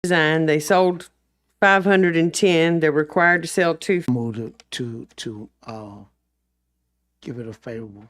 design. They sold 510. They're required to sell two. Move to give it a favorable.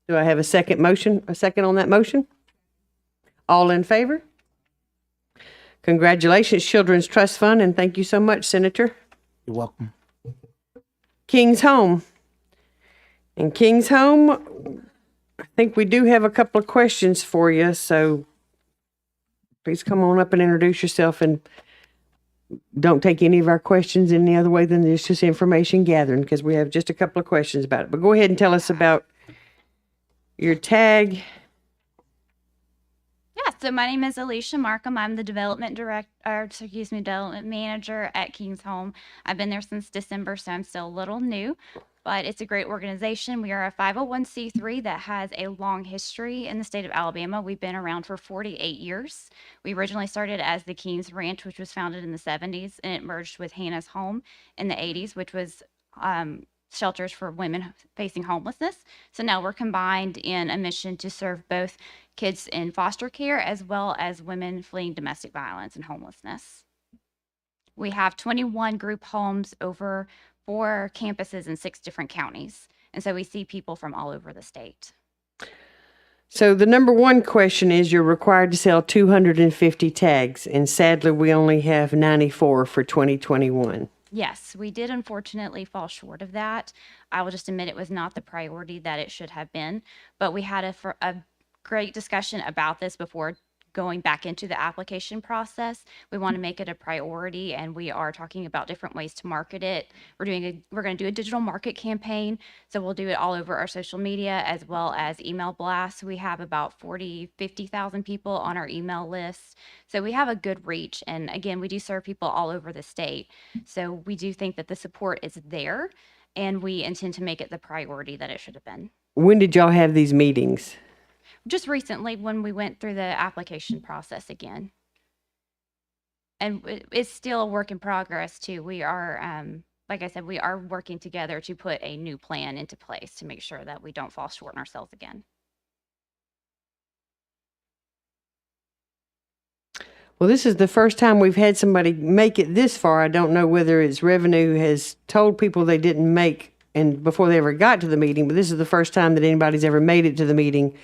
Do I have a second on that motion? All in favor? Congratulations, Children's Trust Fund, and thank you so much, Senator. You're welcome. King's Home. And King's Home, I think we do have a couple of questions for you, so please come on up and introduce yourself, and don't take any of our questions any other way than it's just information gathering, because we have just a couple of questions about it. But go ahead and tell us about your tag. Yeah, so my name is Alicia Markham. I'm the development manager at King's Home. I've been there since December, so I'm still a little new, but it's a great organization. We are a 501c3 that has a long history in the state of Alabama. We've been around for 48 years. We originally started as the King's Ranch, which was founded in the 70s, and it merged with Hannah's Home in the 80s, which was shelters for women facing homelessness. So now we're combined in a mission to serve both kids in foster care as well as women fleeing domestic violence and homelessness. We have 21 group homes over 4 campuses in 6 different counties. And so we see people from all over the state. So the number one question is, you're required to sell 250 tags, and sadly we only have 94 for 2021. Yes, we did unfortunately fall short of that. I will just admit it was not the priority that it should have been, but we had a great discussion about this before going back into the application process. We want to make it a priority, and we are talking about different ways to market it. We're going to do a digital market campaign, so we'll do it all over our social media as well as email blasts. We have about 50,000 people on our email list, so we have a good reach. And again, we do serve people all over the state, so we do think that the support is there, and we intend to make it the priority that it should have been. When did y'all have these meetings? Just recently, when we went through the application process again. And it's still a work in progress too. We are, like I said, we are working together to put a new plan into place to make sure that we don't fall short on ourselves again. Well, this is the first time we've had somebody make it this far. I don't know whether it's revenue has told people they didn't make and before they ever got to the meeting, but this is the first time that anybody's ever made it to the meeting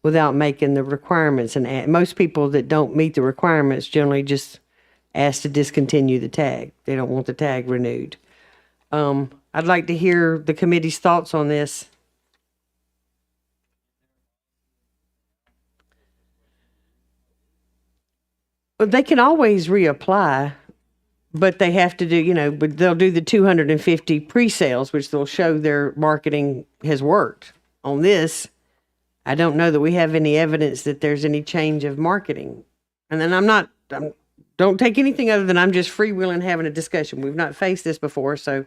without making the requirements. And most people that don't meet the requirements generally just ask to discontinue the tag. They don't want the tag renewed. I'd like to hear the committee's thoughts on this. Well, they can always reapply, but they have to do, but they'll do the 250 pre-sales, which they'll show their marketing has worked. On this, I don't know that we have any evidence that there's any change of marketing. And then don't take anything other than I'm just freewheeling having a discussion. We've not faced this before, so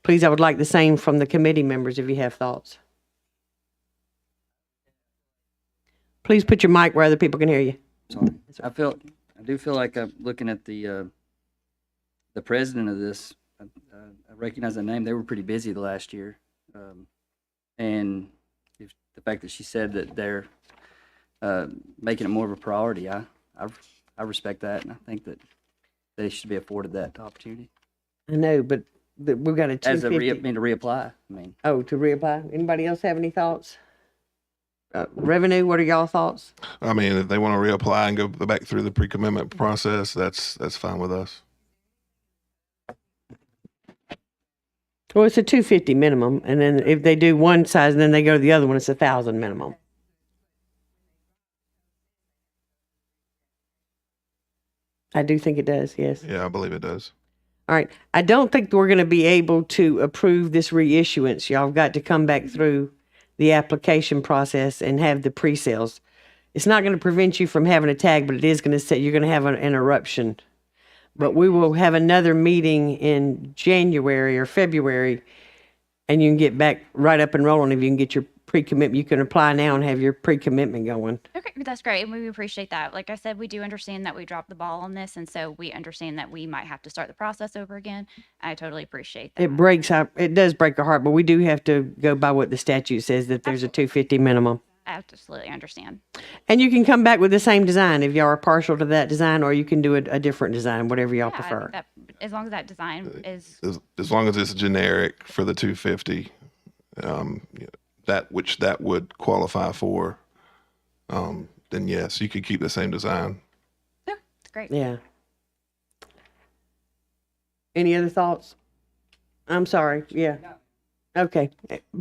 please, I would like the same from the committee members if you have thoughts. Please put your mic where other people can hear you. Sorry. I do feel like I'm looking at the president of this. I recognize that name. They were pretty busy the last year. And the fact that she said that they're making it more of a priority, I respect that, and I think that they should be afforded that opportunity. I know, but we've got a 250. As to reapply. To reapply. Anybody else have any thoughts? Revenue, what are y'all thoughts? I mean, if they want to reapply and go back through the pre-commitment process, that's fine with us. Well, it's a 250 minimum, and then if they do one size and then they go to the other one, it's 1,000 minimum. I do think it does, yes. Yeah, I believe it does. All right. I don't think we're going to be able to approve this reissuance. Y'all have got to come back through the application process and have the pre-sales. It's not going to prevent you from having a tag, but it is going to say you're going to have an interruption. But we will have another meeting in January or February, and you can get back right up and rolling. If you can get your pre-commitment, you can apply now and have your pre-commitment going. Okay, that's great, and we appreciate that. Like I said, we do understand that we dropped the ball on this, and so we understand that we might have to start the process over again. I totally appreciate that. It does break our heart, but we do have to go by what the statute says, that there's a 250 minimum. I absolutely understand. And you can come back with the same design if y'all are partial to that design, or you can do a different design, whatever y'all Yeah, I prefer. think that as long as that design is, As long as it's generic for the 250, that would qualify for, then yes, you could keep the same design. sure, it's great. Yeah. Any other thoughts? I'm sorry. Yeah. Okay.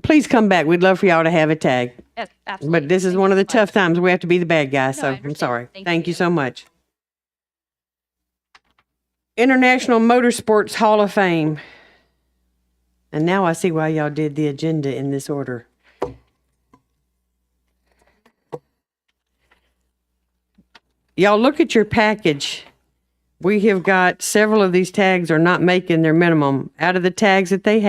Please come back. We'd love for y'all to have a tag. Yes, absolutely. But this is Thank one you of the so much. tough times. We have to be the bad guy. I So I'm understand. sorry. Thank Thank you you. so much. International Motorsports Hall of Fame. And now I see why y'all did the agenda in this order. Y'all look at your package. We have got several of these tags are not making their minimum. Out of the tags that they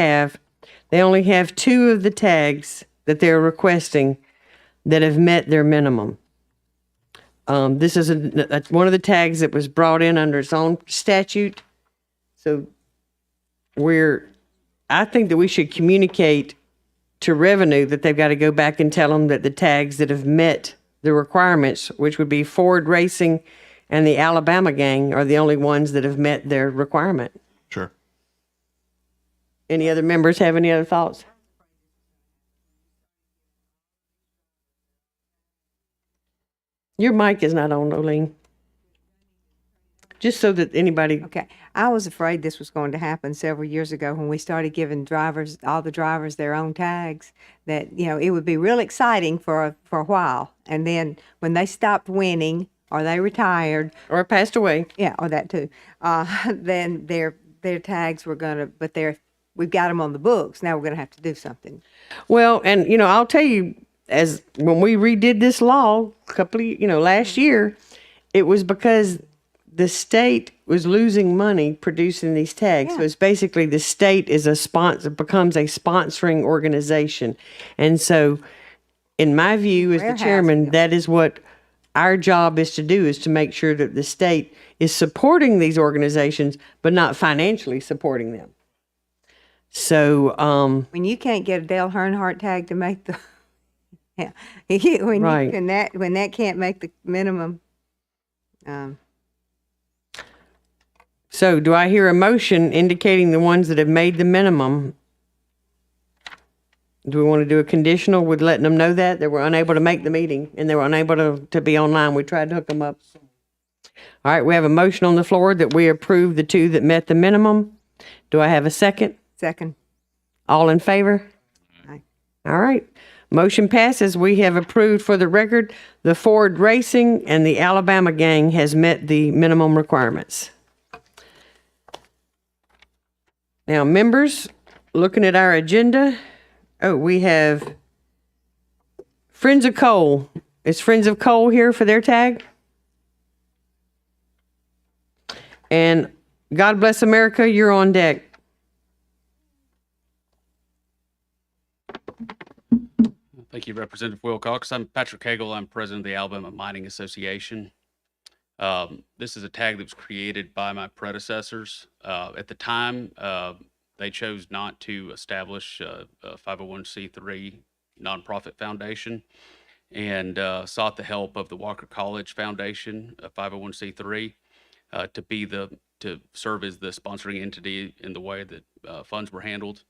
only have 2 of the tags that they're requesting that have met their minimum. This is one of the tags that was brought in under its own statute. So I think that we should communicate to revenue that they've got to go back and tell them that the tags that have met the requirements, which would be Ford Racing and the Alabama gang, are the only ones that have met their requirement. Sure. Any other members have any other thoughts? Your mic is not on, Olene. Just so that anybody, Okay, I was afraid this was going to happen several years ago when we started giving all the drivers their own tags, that, it would be real exciting for a while. And then when they stopped winning or they retired, or passed away. yeah, or that too, then their tags were gonna, but we've got them on the books. Now we're gonna have to do something. Well, and I'll tell you, as when we redid this law a couple of, last year, it was because the state was losing money producing these tags. So Yeah. it's basically the state is becomes a sponsoring organization. And so in my view as the Warehousing chairman, them. that is what our job is to do, is to make sure that the state is supporting these organizations, but not financially supporting them. So, When you can't get a Dale Earnhardt tag to make the, yeah, Right. when that can't make the minimum, So do I hear a motion indicating the ones that have made the minimum? Do we want to do a conditional with letting them know that they were unable to make the meeting and they were unable to be online? We tried to hook them up. All right, we have a motion on the floor that we approve the 2 that met the minimum. Do I have a second? second. All in favor? Aye. All right. Motion passes. We have approved, for the record, the Ford Racing and the Alabama gang has met the minimum requirements. Now, members, looking at our agenda, we have Friends of Coal. Is Friends of Coal here for their tag? And God Bless America, you're on deck. Thank you, Representative Wilcox. I'm Patrick Cagle. I'm president of the Alabama Mining Association. This is a tag that was created by my predecessors. At the time, they chose not to establish a 501c3 nonprofit foundation, and sought the help of the Walker College Foundation, a 501c3, to serve as the sponsoring entity in the way that funds were handled.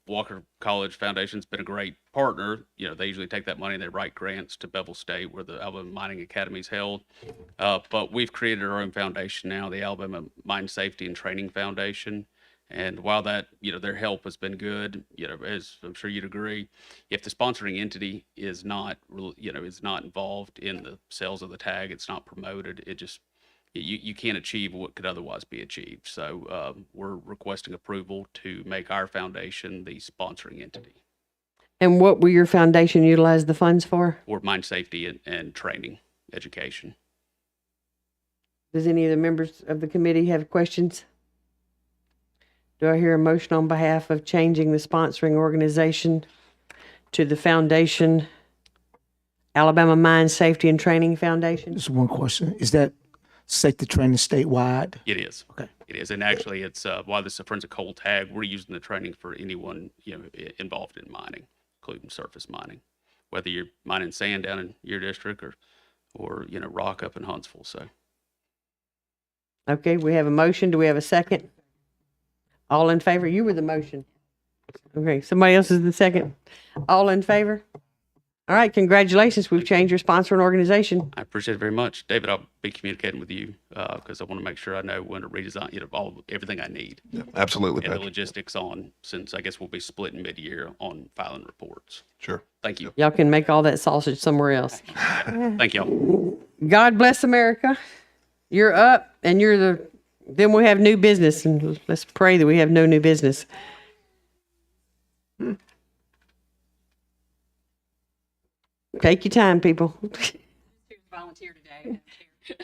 Walker College Foundation's been a great partner. They usually take that money and they write grants to Bevel State, where the Alabama Mining Academy is held. But we've created our own foundation now, the Alabama Mine Safety and Training Foundation. And while that, their help has been good, as I'm sure you'd agree, if the sponsoring entity is not, is not involved in the sales of the tag, it's not promoted, you can't achieve what could otherwise be achieved. So we're requesting approval to make our foundation the sponsoring entity And what will your foundation utilize the funds for? for mine safety and training education. Does any of the members of the committee have questions? Do I hear a motion on behalf of changing the sponsoring organization to the foundation, Alabama Mine Safety and Training Foundation? Just one question. Is that safety training statewide? It is. Okay. It is. And actually, it's while this is a forensic coal tag, we're using the training for anyone involved in mining, including surface mining, whether you're mining sand down in your district or rock up in Huntsville. So Okay, we have a motion. Do we have a second? All in favor? You were the motion. Okay, somebody else is the second. All in favor? All right, congratulations. We've changed your sponsor and organization. I appreciate it very much. David, I'll be communicating with you because I want to make sure I know when to redesign, everything I need. Yeah, absolutely, And the Patrick. logistics since I guess we'll be splitting mid-year on filing reports. Sure. Thank you. Y'all can make all that sausage somewhere else. Thank y'all. God bless America. You're up, and then we have new business, and let's pray that we have no new business. Take your time, people.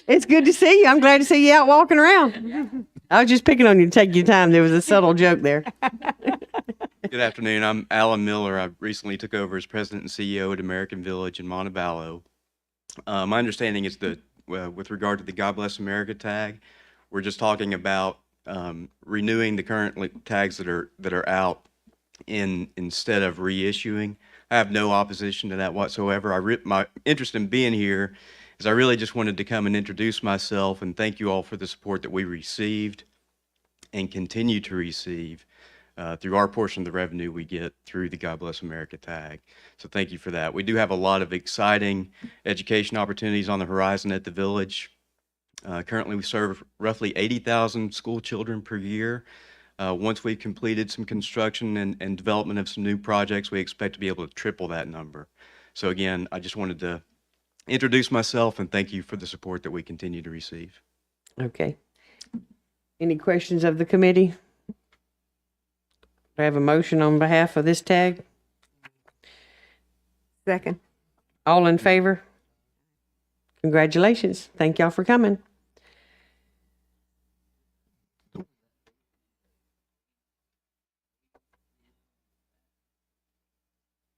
It's good to see you. I'm glad to see you out walking around. I was just picking on you to take your time. There was a subtle joke there. Good afternoon. I'm Alan Miller. I recently took over as president and CEO at American Village in Montebello. My understanding is that with regard to the God Bless America tag, we're just talking about renewing the current tags that are out instead of reissuing. I have no opposition to that whatsoever. My interest in being here is I really just wanted to come and introduce myself and thank you all for the support that we received and continue to receive through our portion of the revenue we get through the God Bless America tag. So thank you for that. We do have a lot of exciting education opportunities on the horizon at the village. Currently, we serve roughly 80,000 school children per year. Once we've completed some construction and development of some new projects, we expect to be able to triple that number. So again, I just wanted to introduce myself and thank you for the support that we continue to receive. Okay. Any questions of the committee? Do I have a motion on behalf of this tag? Second. All in favor? Congratulations. Thank y'all for coming.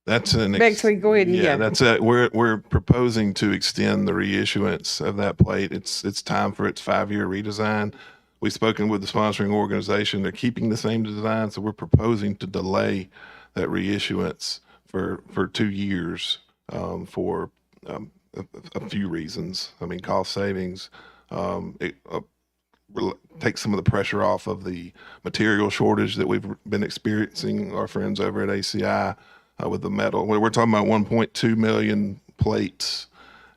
That's an Bexley, go ahead and yeah. That's it. We're proposing to extend the reissuance of that plate. It's time for its 5-year redesign. We've spoken with the sponsoring organization. They're keeping the same design, so we're proposing to delay that reissuance for 2 years for a few reasons. I mean, cost savings. It takes some of the pressure off of the material shortage that we've been experiencing. Our friends over at ACI. With the metal, we're talking about 1.2 million plates,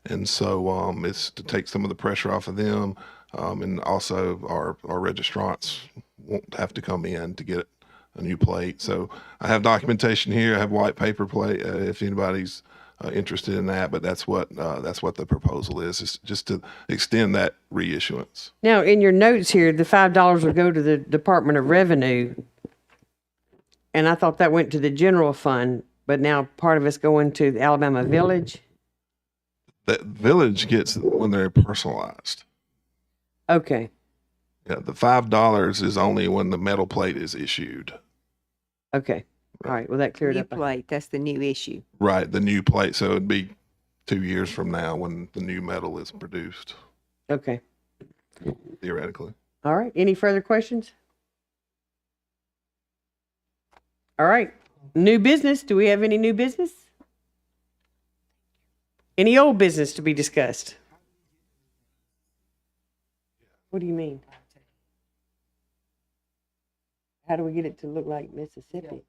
and so it's to take some of the pressure off of them, and also our registrants won't have to come in to get a new plate. So I have documentation here. I have white paper plate if anybody's interested in that. But that's what the proposal is. It's just to extend that reissuance. Now, in your notes here, the $5 will go to the Department of Revenue, and I thought that went to the general fund. But now part of it's going to the Alabama Village. That village gets when they're personalized. Okay. Yeah, the $5 is only when the metal plate is issued. Okay. All right. Well, that cleared New up. plate. That's the new issue. Right, the new plate. So it'd be 2 years from now when the new metal is produced, Okay. theoretically. All right. Any further questions? All right. New business. Do we have any new business? Any old business to be discussed? What do you mean? How do we get it to look like Mississippi?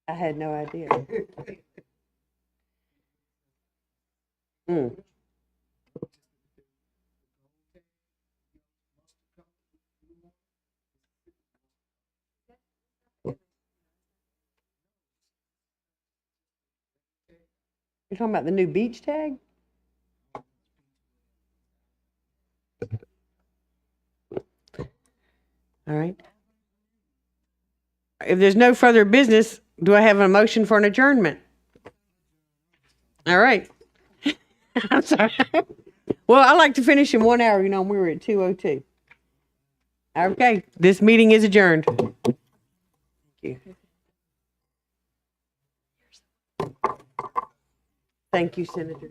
I had no idea. Mm. You're talking about the new beach tag? All right. If there's no further business, do I have a motion for an adjournment? All right. I'm sorry. Well, I like to finish in 1 hour. You know, we were at 2:02. Okay. This meeting is adjourned. Thank you. Thank you, Senator.